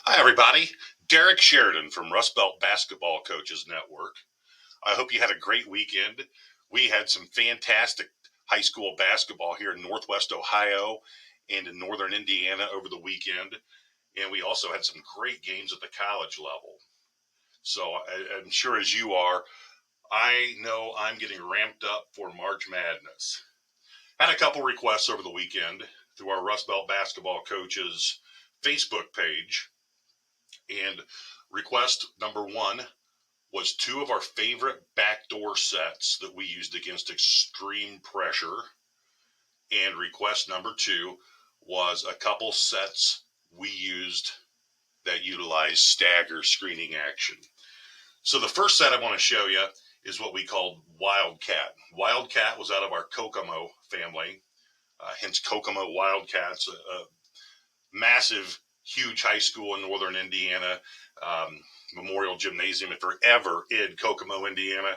Hi, everybody. Derek Sheridan from Rust Belt Basketball Coaches Network. I hope you had a great weekend. We had some fantastic high school basketball here in Northwest Ohio and in Northern Indiana over the weekend. And we also had some great games at the college level. So I'm sure as you are, I know I'm getting ramped up for March Madness. Had a couple requests over the weekend through our Rust Belt Basketball Coaches Facebook page. And request number one was two of our favorite backdoor sets that we used against extreme pressure. And request number two was a couple sets we used that utilize stagger screening action. So the first set I want to show you is what we called Wildcat. Wildcat was out of our Kokomo family, hence Kokomo Wildcats, a massive, huge high school in Northern Indiana, Memorial Gymnasium. If you're ever in Kokomo, Indiana,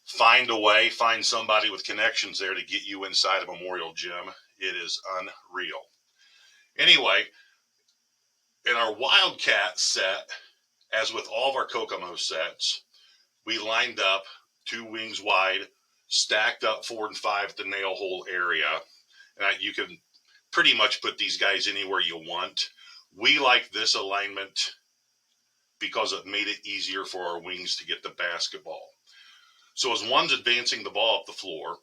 find a way, find somebody with connections there to get you inside a Memorial Gym. It is unreal. Anyway, in our Wildcat set, as with all of our Kokomo sets, we lined up two wings wide, stacked up 4 and 5 at the nail hole area. And you can pretty much put these guys anywhere you want. We like this alignment because it made it easier for our wings to get the basketball. So as one's advancing the ball up the floor,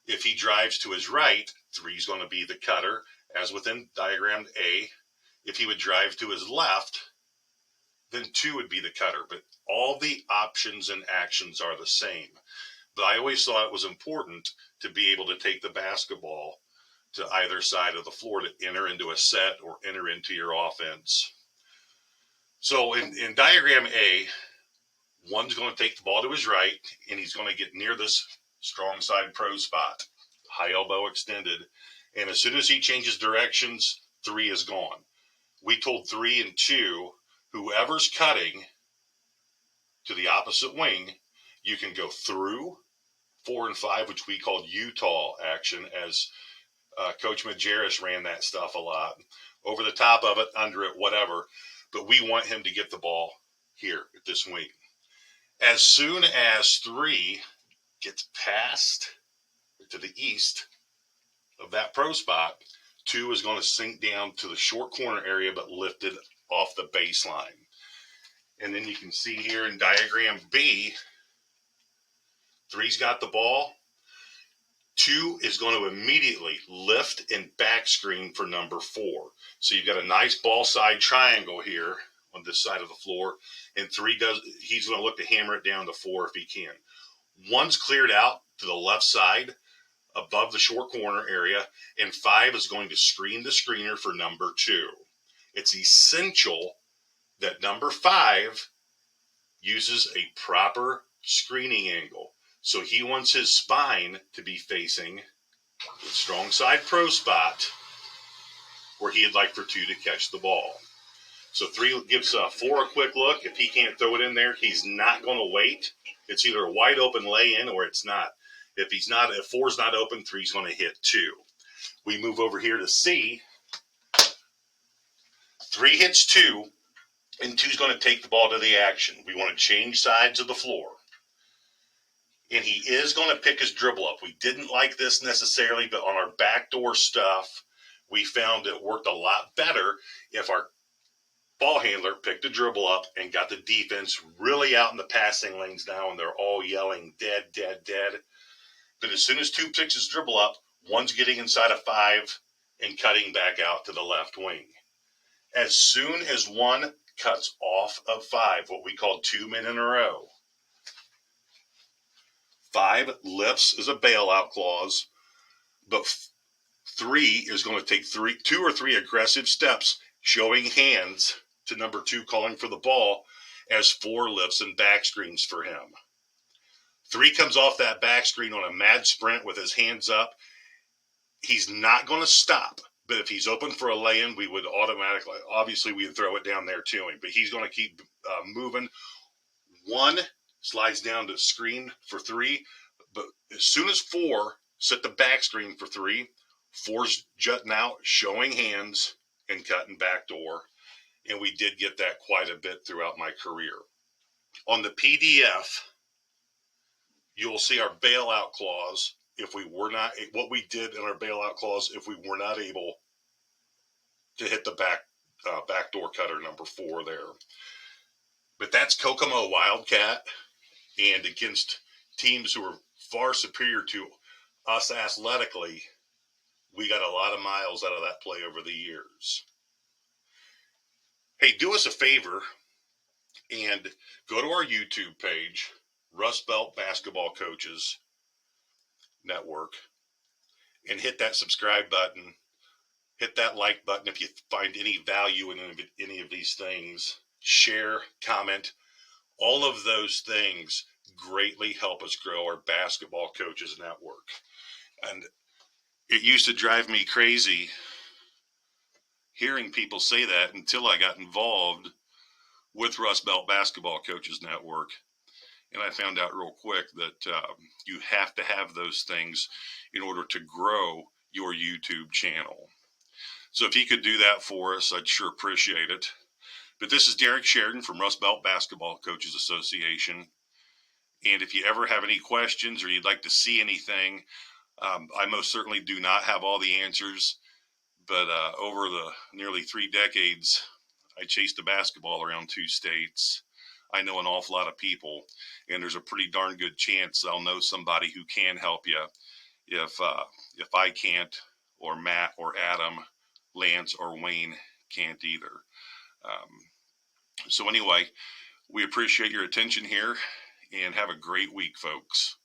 if he drives to his right, 3 is going to be the cutter, as within diagram A. If he would drive to his left, then 2 would be the cutter. But all the options and actions are the same. But I always thought it was important to be able to take the basketball to either side of the floor to enter into a set or enter into your offense. So in diagram A, one's going to take the ball to his right, and he's going to get near this strong side pro spot, high elbow extended. And as soon as he changes directions, 3 is gone. We told 3 and 2, whoever's cutting to the opposite wing, you can go through 4 and 5, which we called Utah action, as Coach Majerus ran that stuff a lot. Over the top of it, under it, whatever. But we want him to get the ball here at this wing. As soon as 3 gets past to the east of that pro spot, 2 is going to sink down to the short corner area but lifted off the baseline. And then you can see here in diagram B, 3's got the ball. 2 is going to immediately lift and back screen for number 4. So you've got a nice ball side triangle here on this side of the floor. And 3 he's going to look to hammer it down to 4 if he can. 1's cleared out to the left side above the short corner area. And 5 is going to screen the screener for number 2. It's essential that number 5 uses a proper screening angle. So he wants his spine to be facing the strong side pro spot where he'd like for 2 to catch the ball. So 3 gives 4 a quick look. If he can't throw it in there, he's not going to wait. It's either a wide open lay in or it's not. If 4's not open, 3's going to hit 2. We move over here to C. 3 hits 2, and 2's going to take the ball to the action. We want to change sides of the floor. And he is going to pick his dribble up. We didn't like this necessarily, but on our backdoor stuff, we found it worked a lot better if our ball handler picked a dribble up and got the defense really out in the passing lanes now, and they're all yelling, dead, dead, dead. But as soon as 2 picks his dribble up, 1's getting inside of 5 and cutting back out to the left wing. As soon as 1 cuts off of 5, what we call 2 men in a row, 5 lifts as a bailout clause, but 3 is going to take 2 or 3 aggressive steps, showing hands to number 2 calling for the ball, as 4 lifts and back screens for him. 3 comes off that back screen on a mad sprint with his hands up. He's not going to stop, but if he's open for a lay-in, we would automatically, obviously we'd throw it down there to him, but he's going to keep moving. 1 slides down to screen for 3, but as soon as 4 set the back screen for 3, 4's jutting out, showing hands, and cutting back door. and we did get that quite a bit throughout my career. On the PDF, you'll see our bailout clause. If we were not, what we did in our bailout clause, if we were not able to hit the backdoor cutter number 4 there. But that's Kokomo Wildcat, and against teams who are far superior to us athletically, we got a lot of miles out of that play over the years. Hey, do us a favor and go to our YouTube page, Rust Belt Basketball Coaches Network, and hit that subscribe button. Hit that like button if you find any value in any of these things. Share, comment. All of those things greatly help us grow our Basketball Coaches Network. And it used to drive me crazy hearing people say that until I got involved with Rust Belt Basketball Coaches Network. And I found out real quick that you have to have those things in order to grow your YouTube channel. So if you could do that for us, I'd sure appreciate it. But this is Derek Sheridan from Rust Belt Basketball Coaches Association. And if you ever have any questions or you'd like to see anything, I most certainly do not have all the answers. But over the nearly 3 decades, I chased a basketball around 2 states. I know an awful lot of people, and there's a pretty darn good chance I'll know somebody who can help you if I can't, or Matt or Adam, Lance or Wayne can't either. So anyway, we appreciate your attention here, and have a great week, folks.